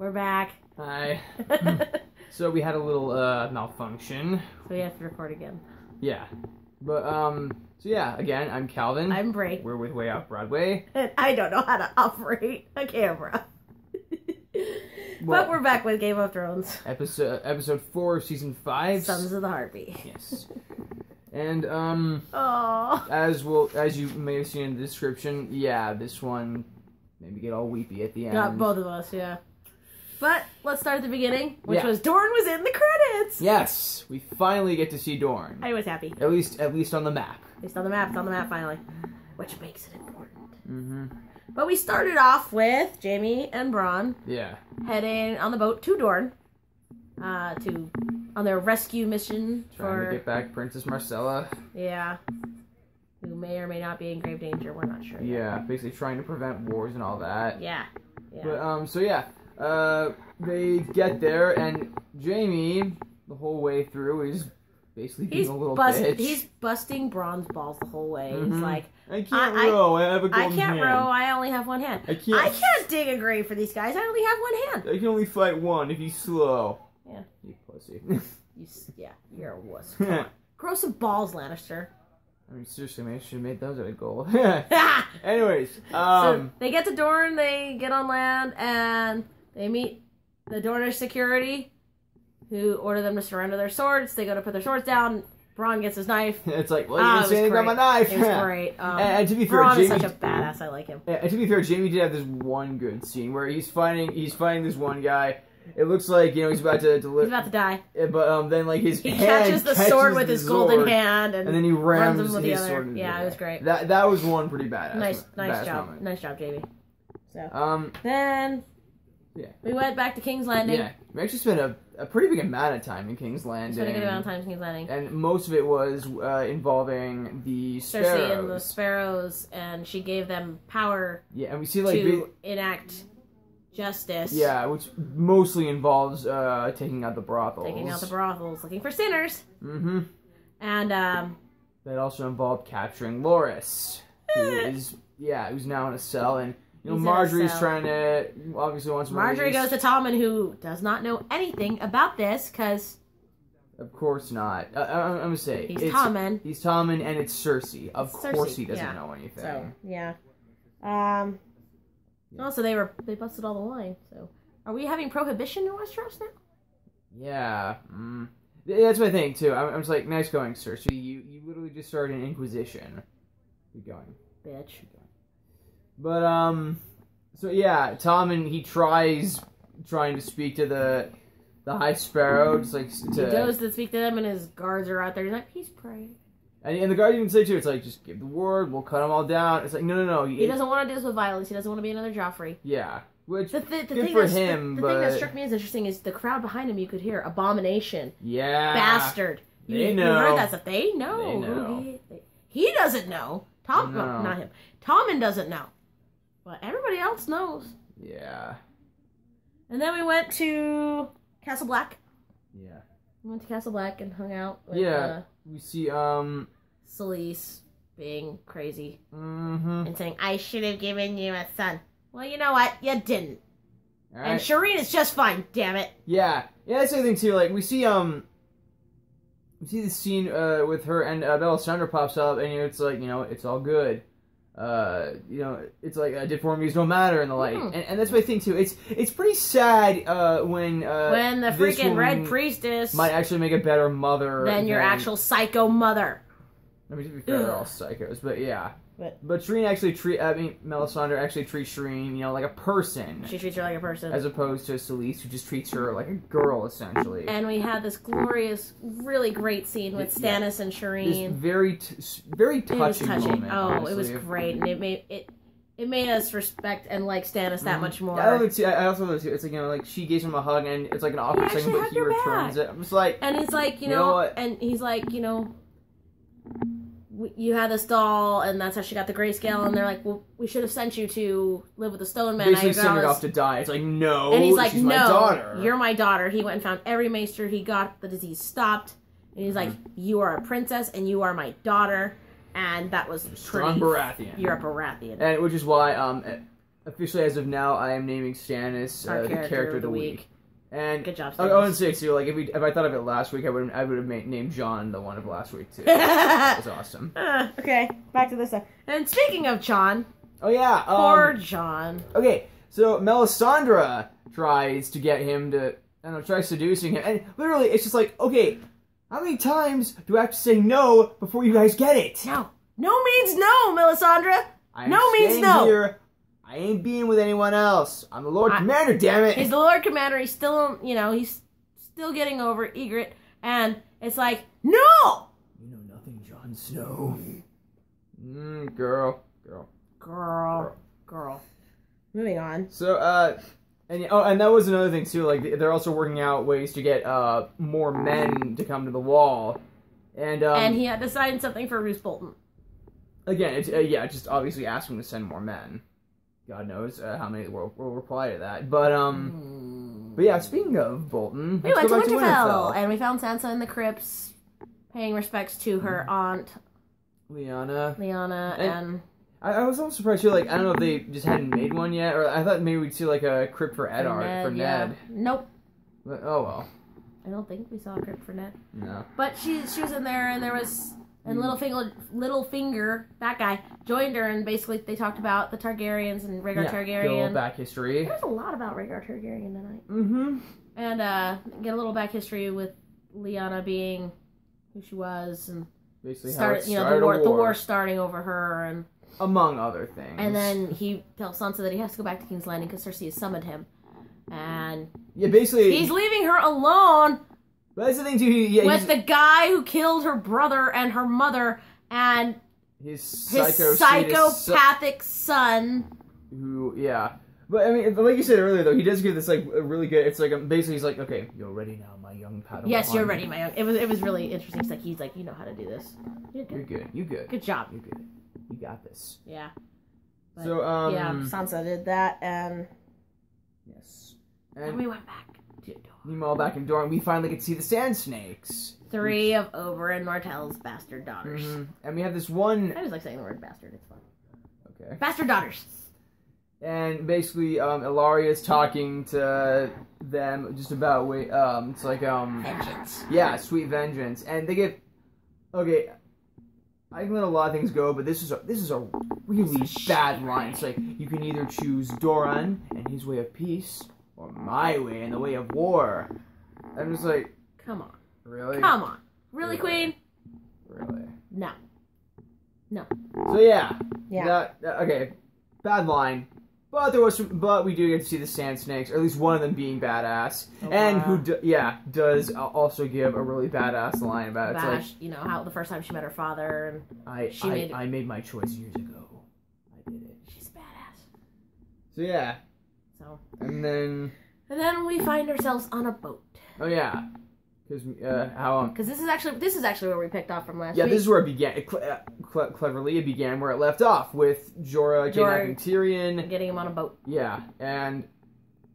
We're back. Hi. So we had a little malfunction. So we have to record again. Yeah. But so yeah, again, I'm Calvin. I'm Brie. We're with Way And I don't know how to operate a camera. Well, but we're back with Game of Thrones. Episode 4 of season 5. Sons of the Harpy. Yes. And Aww. as you may have seen in the description, yeah, this one maybe get all weepy at the end. Got both of us, yeah. But let's start at the beginning, which Yeah. was Dorne was in the credits. Yes, we finally get to see Dorne. I was happy. At least on the map. It's on the map. It's on the map finally, which makes it important. Mm-hmm. But we started off with Jaime and Bronn Yeah. heading on the boat to Dorne, on their rescue mission Trying to get back Princess Marcella. Yeah, who may or may not be in grave danger. We're not sure. Yeah, basically trying to prevent wars and all that. Yeah. Yeah. But so yeah, they get there and Jaime the whole way through is basically being a little bitch. He's busting Bronn's balls the whole way. Mm-hmm. He's like, I can't row. I have a golden I can't hand. row. I only have one hand. I can't dig a grave for these guys. I only have one hand. I can only fight one if he's slow. Yeah. You pussy. You're a wuss. Come on. Grow some balls, Lannister. I mean, seriously, man, I should have made those out of gold. Anyways, so they get to Dorne, they get on land, and they meet the Dornish security, who order them to surrender their swords. They go to put their swords down. Bronn gets his knife. It's like, well, you didn't say anything about my knife. It was great. And to be fair, Bronn Jaime is such a badass. I like him. And to be fair, Jaime did have this one good scene where he's fighting this one guy. It looks like, you know, he's about to deliver. He's about to die. But then, like, his he hand catches the sword with his golden sword, hand, and then he rams him with his the sword. other. Yeah, it was great. That was one pretty badass. Nice job, moment. nice job, Jaime. So then we went back to King's Landing. Yeah, we actually spent a pretty big amount of time in King's Landing. Spent a good amount of time in King's Landing, and most of it was involving the Sparrows. Cersei and the Sparrows, and she gave them power. Yeah, and we see like to enact justice. Yeah, which mostly involves taking out the brothels. Taking out the brothels, looking for sinners. Mm-hmm. And that also involved capturing Loras, who's now in a cell, and you know Marjorie's trying to obviously wants. Marjorie goes to Tommen, who does not know anything about this, because of course not. I'm gonna say he's Tommen. He's Tommen, and it's Cersei. Of course, he doesn't know anything. So yeah. Also, they busted all the wine. So, are we having prohibition in Westeros now? Yeah, that's my thing too. I'm just like, nice going, Cersei. You literally just started an inquisition. Keep going, bitch. But so yeah, Tommen he trying to speak to the High Sparrow, just like he goes to speak to them, and his guards are out there. He's like, he's praying. And the guard even say too, it's like, just give the word, we'll cut them all down. It's like, no. He doesn't want to do this with violence. He doesn't want to be another Joffrey. Yeah, which the good thing for him. The thing that struck me as interesting is the crowd behind him. You could hear abomination. Yeah, bastard. They know. You heard that stuff. They know. They know. He doesn't know. Not him. Tommen doesn't know, but everybody else knows. Yeah. And then we went to Castle Black. Yeah. We went to Castle Black and hung out with we see Selyse being crazy and saying, I should have given you a son. Well, you know what? You didn't. All right. And Shireen is just fine, damn it. Yeah, that's the thing too. Like we see the scene with her and Melisandre pops up, and it's like, it's all good. It's like deformities don't matter and the like, and that's my thing too. It's pretty sad when the freaking Red Priestess might actually make a better mother than your actual psycho mother. I mean, to be fair, they're all psychos, but yeah. But Shireen actually Melisandre actually treats Shireen, like a person. She treats her like a person. As opposed to Selyse, who just treats her like a girl, essentially. And we had this glorious, really great scene with Stannis and Shireen. This very touching moment. Oh, honestly. It was great, and it made us respect and like Stannis that much more. I also love it too. It's like, like she gives him a hug, and it's like an awkward second, but he returns it. I'm just like, and he's like, you know what? And he's like, you had this doll, and that's how she got the grayscale, and they're like, well, we should have sent you to live with the Stone Man. Basically sent her off to die. It's like, no, and he's like, she's no, my daughter. You're my daughter. He went and found every maester. He got the disease stopped, and he's like, you are a princess, and you are my daughter, and that was strong Baratheon. You're a Baratheon. And which is why, officially as of now, I am naming Stannis the character of the week. And good job, Stannis. Oh, and 6 too. Like if I thought of it last week, I would have named Jon the one of last week too. That was awesome. Okay, back to this stuff. And speaking of Jon, oh yeah, poor Jon. Okay, so Melisandre tries to get him to, I don't know, try seducing him, and literally it's just like, okay, how many times do I have to say no before you guys get it? No. No means no, Melisandre. No means no. Here. I ain't being with anyone else. I'm the Lord Commander, damn it. He's the Lord Commander. He's still, he's still getting over Ygritte. And it's like, no! You know nothing, Jon Snow. Girl. Moving on. So, and that was another thing, too. Like, they're also working out ways to get more men to come to the wall. And he had to sign something for Roose Bolton. Again, it's, just obviously asking to send more men. God knows how many will reply to that. But yeah, speaking of Bolton, we went to Winterfell, and we found Sansa in the crypts, paying respects to her aunt, Lyanna, and I was also surprised too. Like, I don't know if they just hadn't made one yet, or I thought maybe we'd see like a crypt for Ned. Yeah. Nope. But, oh well. I don't think we saw a crypt for Ned. No. But she was in there, and there was. And Littlefinger, that guy, joined her, and basically they talked about the Targaryens and Rhaegar Targaryen. Get a little back history. There's a lot about Rhaegar Targaryen tonight. Mm-hmm. And get a little back history with Lyanna being who she was, and basically the war starting over her, and among other things. And then he tells Sansa that he has to go back to King's Landing because Cersei has summoned him, and basically he's leaving her alone. But that's the thing too. With the guy who killed her brother and her mother and his psychopathic son. But I mean, like you said earlier, though, he does give this like a really good. It's like basically he's like, okay, you're ready now, my young Padawan. Yes, you're ready, my young. It was really interesting. He's like, you know how to do this. You're good. You good. Good job. You good. You got this. Yeah. But, so Sansa did that, and yes, and we went back. Meanwhile, back in Dorne, we finally get to see the Sand Snakes. 3 of Oberyn Martell's bastard daughters. Mm-hmm. And we have this one. I just like saying the word bastard. It's fun. Okay. Bastard daughters. And basically, Illaria's talking to them just about it's like vengeance. Yeah, sweet vengeance, and they get okay. I can let a lot of things go, but this is a really bad line. It's like you can either choose Doran and his way of peace, or my way and the way of war. I'm just like, come on, really? Come on, really, Queen? Really? No. So yeah. Okay, bad line. But we do get to see the Sand Snakes, or at least one of them being badass, and who does also give a really badass line about it. Bash, like, how the first time she met her father, and I made my choice years ago. I did it. She's badass. So yeah. And then we find ourselves on a boat. Oh yeah. Because this is actually where we picked off from last week. Yeah, this is where it began. Cleverly, it began where it left off, with Jorah kidnapping Tyrion. Getting him on a boat. Yeah, and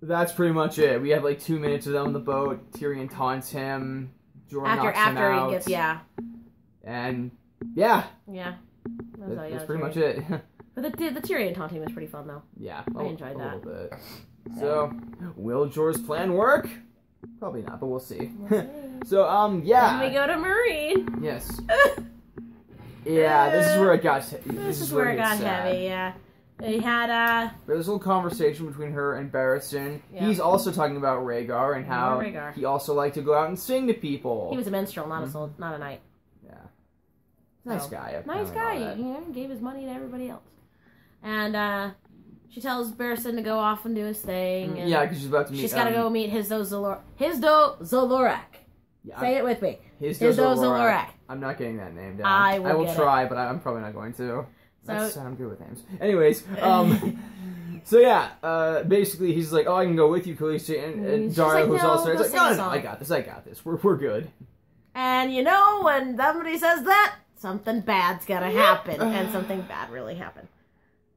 that's pretty much it. We have like 2 minutes of them on the boat. Tyrion taunts him. Jorah knocks him out. He gets, And, yeah. Yeah. That's pretty much it. But the Tyrion taunting was pretty fun, though. Yeah. I enjoyed that. A little bit. So, will Jorah's plan work? Probably not, but we'll see. So, yeah. Then we go to Marine. Yes. Yeah, this is where it got. This is where it got heavy. Yeah. They had There's a little conversation between her and Barristan. Yeah. He's also talking about Rhaegar and how he also liked to go out and sing to people. He was a minstrel, not a knight. Yeah. Nice guy. Nice guy. He gave his money to everybody else. And she tells Barristan to go off and do his thing. And yeah, because she's about to meet. She's got to go meet Hizdo Zolorak. Yeah, say it with me. Hizdo Zolorak. I'm not getting that name down. I will try, but I'm probably not going to. I'm good with names. Anyways, so yeah, basically he's like, oh, I can go with you, Khaleesi, and Dario, who's also like, no, I got this. We're good. And when somebody says that, something bad's gonna happen, and something bad really happened.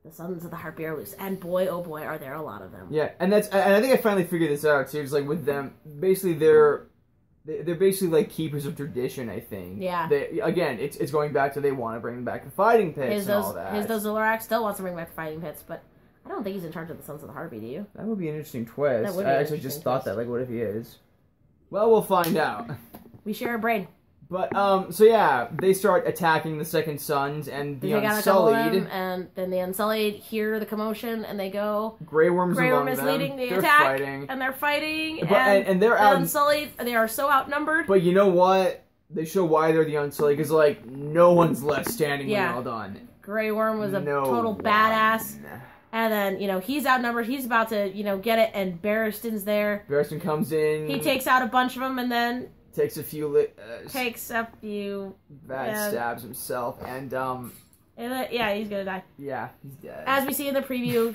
The sons of the Harpy are loose, and boy, oh boy, are there a lot of them. Yeah, and I think I finally figured this out too. It's like with them, basically they're basically like keepers of tradition. I think. Yeah. It's going back to they want to bring back the fighting pits and all that. Hizdo Zolorak still wants to bring back the fighting pits, but I don't think he's in charge of the Sons of the Harpy, do you? That would be an interesting twist. That would be I an actually just interesting thought twist. that. Like, what if he is? Well, we'll find out. We share a brain. But, so yeah, they start attacking the Second Sons, and the They take out a couple of them, Unsullied... and then the Unsullied hear the commotion, and they go... Grey Worm's Grey among Worm is them. leading the They're attack, fighting. and they're fighting, But, and they're the out... Unsullied, they are so outnumbered. But you know what? They show why they're the Unsullied, because, like, no one's left standing when Yeah. they're all done. Grey Worm was a No total one. badass. And then, you know, he's outnumbered. He's about to, you know, get it, and Barristan's there. Barristan comes in. He takes out a bunch of them, and then takes a few takes a few... bad stabs himself, and yeah, he's gonna die. yeah, he's dead. As we see in the preview,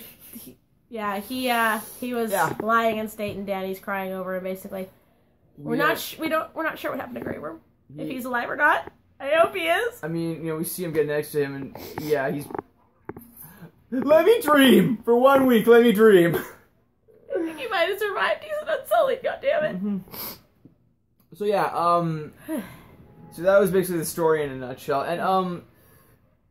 he was lying in state, and Danny's crying over him. Basically, we're not sure what happened to Grey Worm. If he's alive or not. I hope he is. I mean, you know, we see him get next to him, and yeah, he's. Let me dream for 1 week. Let me dream. I think he might have survived. He's an Unsullied. God damn it. Mm-hmm. So yeah, so that was basically the story in a nutshell, and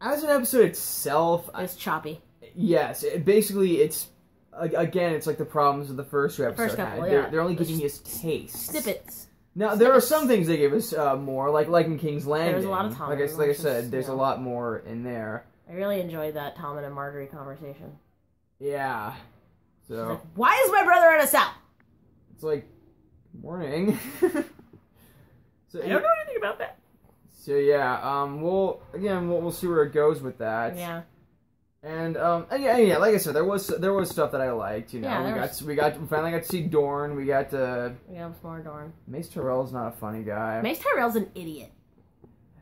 as an episode itself, It's choppy. yes, basically it's again, it's like the problems of the first two episodes. couple, had. yeah. They're only giving us tastes. Snippets. Now there are some things they give us more, like in King's Landing. There's a lot of time. Like I said, there's a lot more in there. I really enjoyed that Tom and Marjorie conversation. Yeah. So Like, why is my brother in a cell? it's like morning. So I don't know anything about that. So yeah, we'll see where it goes with that. Yeah. And yeah, like I said, there was stuff that I liked. You know, Yeah, we finally got to see Dorne. We got to. We have some more Dorne. Mace Tyrell's not a funny guy. Mace Tyrell's an idiot.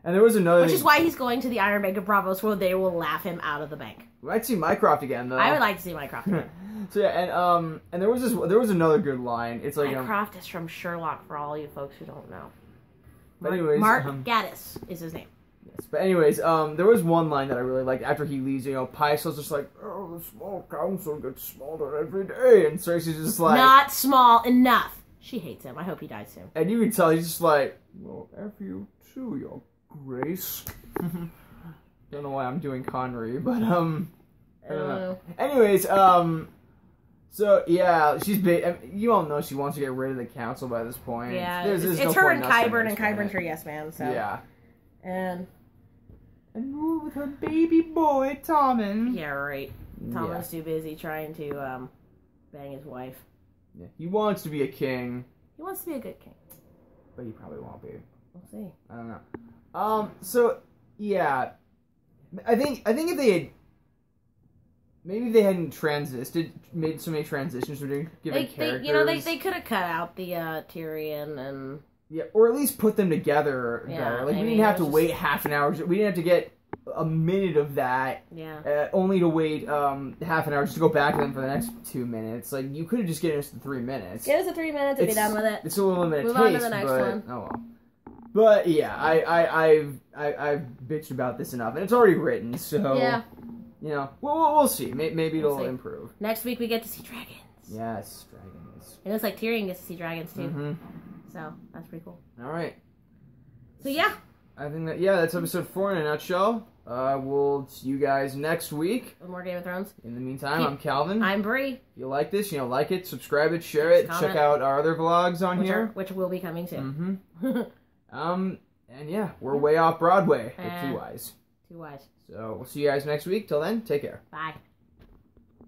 And there was another. Which is why he's going to the Iron Bank of Bravos, where they will laugh him out of the bank. We might see Mycroft again, though. I would like to see Mycroft again. So yeah, and there was another good line. It's like Mycroft is from Sherlock, for all you folks who don't know. But anyways, Mark Gaddis is his name. Yes, but anyways, there was one line that I really liked after he leaves. You know, Pycelle's just like, "Oh, the small council gets smaller every day," and Cersei's just like, Not small enough. She hates him. I hope he dies soon. and you can tell he's just like, "Well, F you too, Your Grace." Don't know why I'm doing Connery, but I don't know. Anyways, so yeah, you all know she wants to get rid of the council by this point. Yeah, There's it's no her point and in us trying to Qyburn, and explain Qyburn's it. her yes man. So Yeah. and rule with her baby boy, Tommen. yeah, right. Tommen's too busy trying to bang his wife. Yeah. He wants to be a king, He wants to be a good king. but he probably won't be. We'll see. I don't know. So yeah, I think if they had, maybe they hadn't made so many transitions between given characters. They could have cut out the Tyrion and yeah, or at least put them together better. Like we didn't have to wait half an hour. We didn't have to get a minute of that. Yeah. Only to wait half an hour just to go back to them for the next 2 minbitch. Like you could have just given us the 3 minutes. Give us the 3 minutes and be done with it. It's a little limited Move taste, on to the next but one. oh well. But yeah, I've bitched about this enough, and it's already written, so Yeah. you know, we'll see. Maybe it'll see. improve. Next week we get to see dragons. Yes, dragons. It looks like Tyrion gets to see dragons too. Mm-hmm. So that's pretty cool. All right. So yeah. I think that's episode 4 in a nutshell. We'll see you guys next week. More Game of Thrones. In the meantime, I'm Calvin. I'm Brie. If you like this, like it, subscribe it, share it, Comment. check out our other vlogs on here. Which will be coming soon. Mm-hmm. And yeah, we're way off Broadway with And 2 Y's. 2 Y's. So we'll see you guys next week. Till then, take care. Bye.